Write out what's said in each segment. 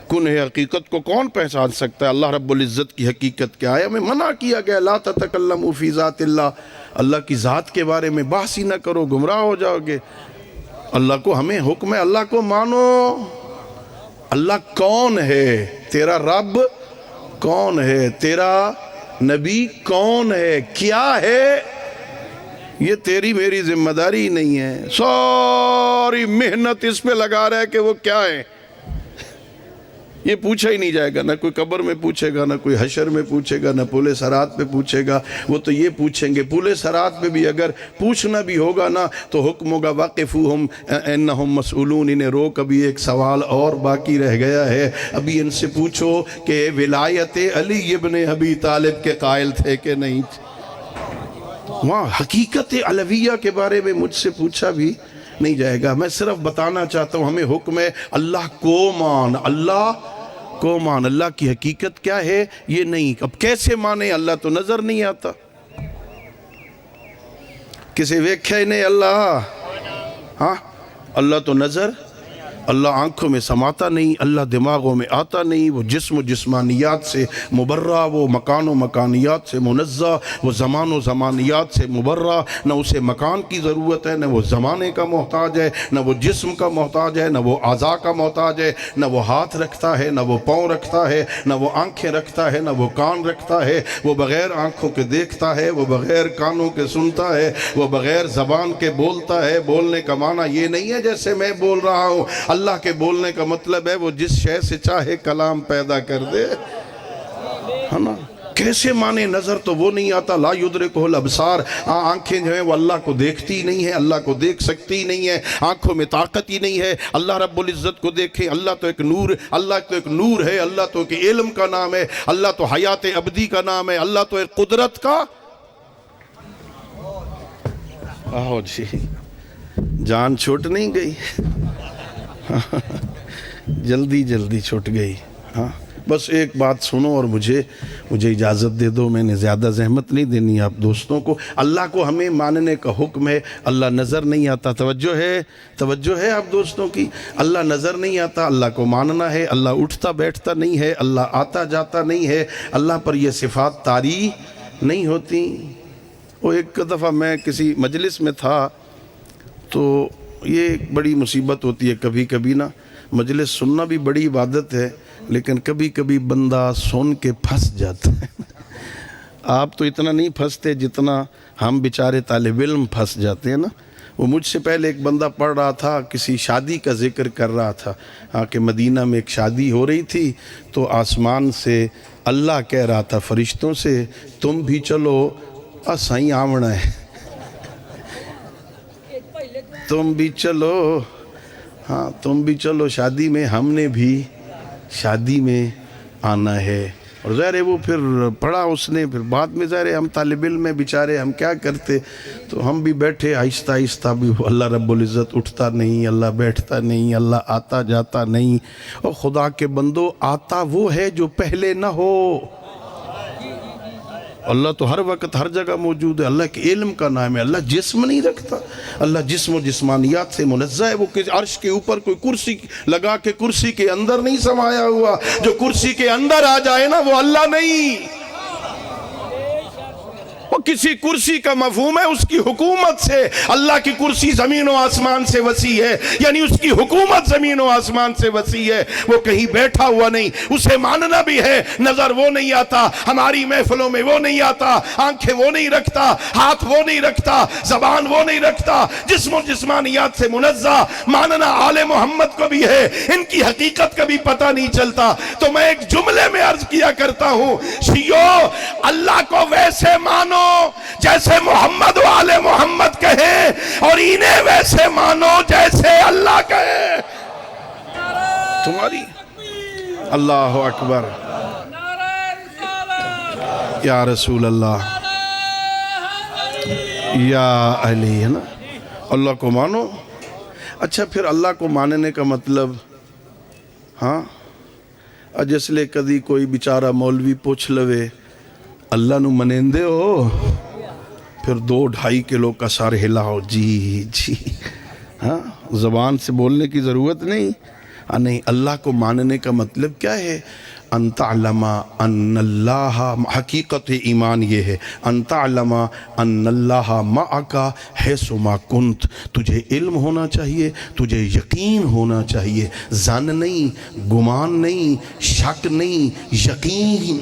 کن ہے حقیقت کو کون پہچان سکتا ہے؟ اللہ رب العزت کی حقیقت کیا ہے؟ ہمیں منع کیا گیا لا تتکلموا فی ذات اللہ، اللہ کی ذات کے بارے میں بحث ہی نہ کرو، گمراہ ہو جاؤ گے۔ اللہ کو ہمیں حکم ہے اللہ کو مانو۔ اللہ کون ہے؟ تیرا رب کون ہے؟ تیرا نبی کون ہے؟ کیا ہے؟ یہ تیری میری ذمہ داری نہیں ہے۔ ساری محنت اس پہ لگا رہا ہے کہ وہ کیا ہے، یہ پوچھا ہی نہیں جائے گا، نہ کوئی قبر میں پوچھے گا، نہ کوئی حشر میں پوچھے گا، نہ پولے صراط پہ پوچھے گا۔ وہ تو یہ پوچھیں گے، پولے صراط پہ بھی اگر پوچھنا بھی ہوگا نا تو حکم ہوگا وَقِفُوهُمْ إِنَّهُمْ مَسْئُولُونَ۔ انہیں روک، ابھی ایک سوال اور باقی رہ گیا ہے، ابھی ان سے پوچھو کہ ولایت علی ابن ابی طالب کے قائل تھے کہ نہیں تھے؟ وہاں حقیقت علویہ کے بارے میں مجھ سے پوچھا بھی نہیں جائے گا۔ میں صرف بتانا چاہتا ہوں ہمیں حکم ہے اللہ کو مان، اللہ کو مان۔ اللہ کی حقیقت کیا ہے یہ نہیں، اب کیسے مانے؟ اللہ تو نظر نہیں آتا، کسی ویکھے نہیں اللہ، ہاں اللہ تو نظر، اللہ آنکھوں میں سماتا نہیں، اللہ دماغوں میں آتا نہیں، وہ جسم و جسمانیات سے مبرہ، وہ مکان و مکانیات سے منزہ، وہ زمان و زمانیات سے مبرہ، نہ اسے مکان کی ضرورت ہے، نہ وہ زمانے کا محتاج ہے، نہ وہ جسم کا محتاج ہے، نہ وہ اعضاء کا محتاج ہے، نہ وہ ہاتھ رکھتا ہے، نہ وہ پاؤں رکھتا ہے، نہ وہ آنکھیں رکھتا ہے، نہ وہ کان رکھتا ہے، وہ بغیر آنکھوں کے دیکھتا ہے، وہ بغیر کانوں کے سنتا ہے، وہ بغیر زبان کے بولتا ہے۔ بولنے کا معنی یہ نہیں ہے جیسے میں بول رہا ہوں، اللہ کے بولنے کا مطلب ہے وہ جس شے سے چاہے کلام پیدا کر دے، ہے نا؟ کیسے مانے؟ نظر تو وہ نہیں آتا، لا یدرکہ الابصار، آنکھیں جو ہیں وہ اللہ کو دیکھتی نہیں ہیں، اللہ کو دیکھ سکتی نہیں ہے، آنکھوں میں طاقت ہی نہیں ہے اللہ رب العزت کو دیکھیں۔ اللہ تو ایک نور، اللہ تو ایک نور ہے، اللہ تو ایک علم کا نام ہے، اللہ تو حیات ابدی کا نام ہے، اللہ تو ایک قدرت کا۔ آہو جی، جان چھوٹ نہیں گئی؟ جلدی جلدی چھوٹ گئی۔ ہاں بس ایک بات سنو اور مجھے اجازت دے دو، میں نے زیادہ زحمت نہیں دینی آپ دوستوں کو۔ اللہ کو ہمیں ماننے کا حکم ہے، اللہ نظر نہیں آتا، توجہ ہے آپ دوستوں کی، اللہ نظر نہیں آتا، اللہ کو ماننا ہے، اللہ اٹھتا بیٹھتا نہیں ہے، اللہ آتا جاتا نہیں ہے، اللہ پر یہ صفات طاری نہیں ہوتی۔ وہ ایک دفعہ میں کسی مجلس میں تھا تو یہ ایک بڑی مصیبت ہوتی ہے کبھی کبھی نا، مجلس سننا بھی بڑی عبادت ہے لیکن کبھی کبھی بندہ سن کے پھنس جاتا ہے۔ آپ تو اتنا نہیں پھنستے جتنا ہم بیچارے طالب علم پھنس جاتے ہیں نا۔ وہ مجھ سے پہلے ایک بندہ پڑھ رہا تھا، کسی شادی کا ذکر کر رہا تھا کہ مدینہ میں ایک شادی ہو رہی تھی تو آسمان سے اللہ کہہ رہا تھا فرشتوں سے تم بھی چلو، سائیں آمنا ہے، تم بھی چلو، ہاں تم بھی چلو شادی میں، ہم نے بھی شادی میں آنا ہے۔ اور ظاہر ہے وہ پھر پڑھا اس نے، پھر بعد میں ظاہر ہے ہم طالب علم میں بیچارے ہم کیا کرتے، تو ہم بھی بیٹھے آہستہ آہستہ بھی، اللہ رب العزت اٹھتا نہیں، اللہ بیٹھتا نہیں، اللہ آتا جاتا نہیں۔ اور خدا کے بندو آتا وہ ہے جو پہلے نہ ہو، اللہ تو ہر وقت ہر جگہ موجود ہے، اللہ کے علم کا نام ہے، اللہ جسم نہیں رکھتا، اللہ جسم و جسمانیات سے منزہ ہے، وہ عرش کے اوپر کوئی کرسی لگا کے کرسی کے اندر نہیں سمایا ہوا، جو کرسی کے اندر آ جائے نا وہ اللہ نہیں۔ وہ کسی کرسی کا مفہوم ہے اس کی حکومت سے، اللہ کی کرسی زمین و آسمان سے وسیع ہے، یعنی اس کی حکومت زمین و آسمان سے وسیع ہے، وہ کہیں بیٹھا ہوا نہیں، اسے ماننا بھی ہے۔ نظر وہ نہیں آتا، ہماری محفلوں میں وہ نہیں آتا، آنکھیں وہ نہیں رکھتا، ہاتھ وہ نہیں رکھتا، زبان وہ نہیں رکھتا، جسم و جسمانیات سے منزہ۔ ماننا آل محمد کو بھی ہے، ان کی حقیقت کا بھی پتہ نہیں چلتا۔ تو میں ایک جملے میں عرض کیا کرتا ہوں، شیعو اللہ کو ویسے مانو جیسے محمد و آل محمد کہیں، اور انہیں ویسے مانو جیسے اللہ کہے۔ تمہاری اللہ اکبر، یا رسول اللہ، یا علی، ہے نا؟ اللہ کو مانو۔ اچھا پھر اللہ کو ماننے کا مطلب، ہاں جس لے کدی کوئی بیچارہ مولوی پوچھ لوے اللہ نو منیندے ہو، پھر 2-2.5 کلو کا سر ہلاؤ، جی جی، ہاں زبان سے بولنے کی ضرورت نہیں، نہیں، اللہ کو ماننے کا مطلب کیا ہے؟ ان تعلم ان اللہ، حقیقت ایمان یہ ہے ان تعلم ان اللہ معک حیث ما کنت، تجھے علم ہونا چاہیے، تجھے یقین ہونا چاہیے، ظن نہیں، گمان نہیں، شک نہیں، یقین۔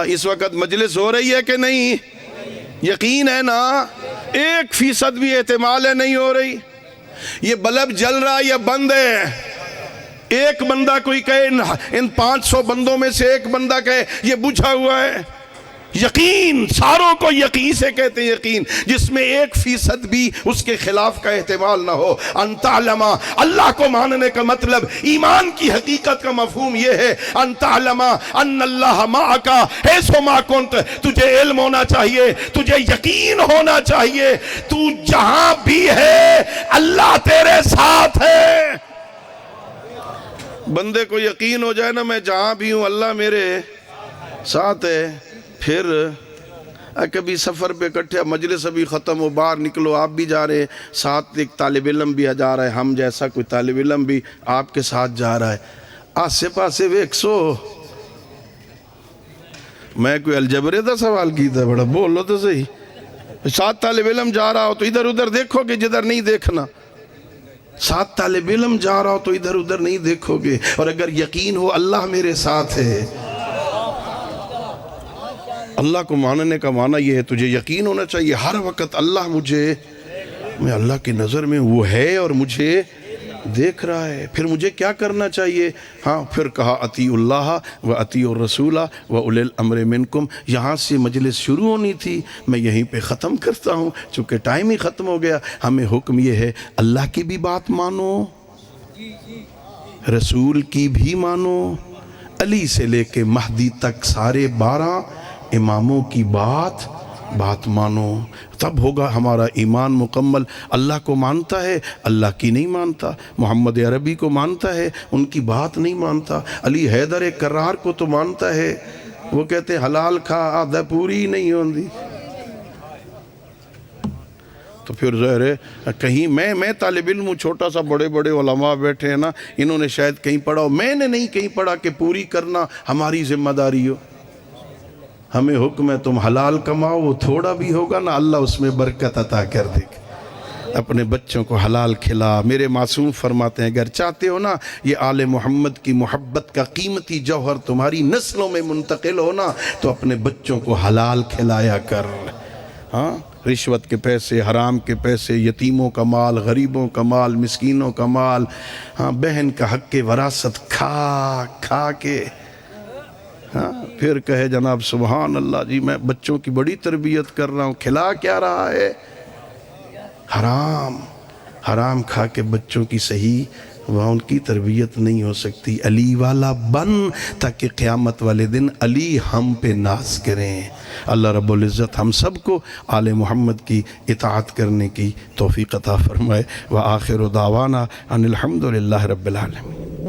اس وقت مجلس ہو رہی ہے کہ نہیں؟ یقین ہے نا؟ 1% بھی احتمال ہے نہیں ہو رہی؟ یہ بلب جل رہا یا بند ہے؟ ایک بندہ کوئی کہے، ان 500 بندوں میں سے ایک بندہ کہے یہ بجھا ہوا ہے۔ یقین، ساروں کو یقین سے کہتے ہیں یقین، جس میں 1% بھی اس کے خلاف کا احتمال نہ ہو۔ ان تعلم، اللہ کو ماننے کا مطلب، ایمان کی حقیقت کا مفہوم یہ ہے ان تعلم ان اللہ معک حیث ما کنت، تجھے علم ہونا چاہیے، تجھے یقین ہونا چاہیے، تو جہاں بھی ہے اللہ تیرے ساتھ ہے۔ بندے کو یقین ہو جائے نا میں جہاں بھی ہوں اللہ میرے ساتھ ہے، پھر کبھی سفر پہ کٹھے، مجلس ابھی ختم ہو، باہر نکلو، آپ بھی جا رہے ہیں، ساتھ ایک طالب علم بھی جا رہا ہے، ہم جیسا کوئی طالب علم بھی آپ کے ساتھ جا رہا ہے، آسے پاسے ویکسو، میں کوئی الجبرے دا سوال کیتا ہے، بڑا بولو تو صحیح، ساتھ طالب علم جا رہا ہو تو ادھر ادھر دیکھو گے جدھر نہیں دیکھنا، ساتھ طالب علم جا رہا ہو تو ادھر ادھر نہیں دیکھو گے، اور اگر یقین ہو اللہ میرے ساتھ ہے۔ اللہ کو ماننے کا معنی یہ ہے تجھے یقین ہونا چاہیے ہر وقت اللہ مجھے، میں اللہ کی نظر میں وہ ہے اور مجھے دیکھ رہا ہے۔ پھر مجھے کیا کرنا چاہیے؟ ہاں پھر کہا اطیعوا اللہ و اطیعوا الرسول و اولی الامر منکم۔ یہاں سے مجلس شروع ہونی تھی، میں یہیں پہ ختم کرتا ہوں چونکہ ٹائم ہی ختم ہو گیا۔ ہمیں حکم یہ ہے اللہ کی بھی بات مانو، رسول کی بھی مانو، علی سے لے کے مہدی تک سارے 12 اماموں کی بات مانو، تب ہوگا ہمارا ایمان مکمل۔ اللہ کو مانتا ہے، اللہ کی نہیں مانتا، محمد عربی کو مانتا ہے، ان کی بات نہیں مانتا، علی حیدر کرار کو تو مانتا ہے، وہ کہتے ہیں حلال کھا آدھا پوری نہیں ہوندی۔ تو پھر ظاہر ہے کہیں میں طالب علم ہوں، چھوٹا سا، بڑے بڑے علماء بیٹھے ہیں نا، انہوں نے شاید کہیں پڑھا ہو، میں نے نہیں کہیں پڑھا کہ پوری کرنا ہماری ذمہ داری ہو۔ ہمیں حکم ہے تم حلال کماؤ، وہ تھوڑا بھی ہوگا نا اللہ اس میں برکت عطا کر دے گا۔ اپنے بچوں کو حلال کھلا۔ میرے معصوم فرماتے ہیں اگر چاہتے ہو نا یہ آل محمد کی محبت کا قیمتی جوہر تمہاری نسلوں میں منتقل ہونا تو اپنے بچوں کو حلال کھلایا کر۔ ہاں، رشوت کے پیسے، حرام کے پیسے، یتیموں کا مال، غریبوں کا مال، مسکینوں کا مال، ہاں بہن کا حق وراثت کھا کے، ہاں پھر کہے جناب سبحان اللہ جی میں بچوں کی بڑی تربیت کر رہا ہوں، کھلا کیا رہا ہے؟ حرام کھا کے بچوں کی صحیح وہاں ان کی تربیت نہیں ہو سکتی۔ علی والا بن تاکہ قیامت والے دن علی ہم پہ ناز کریں۔ اللہ رب العزت ہم سب کو آل محمد کی اطاعت کرنے کی توفیق عطا فرمائے۔ وآخر دعوانا ان الحمدللہ رب العالمین۔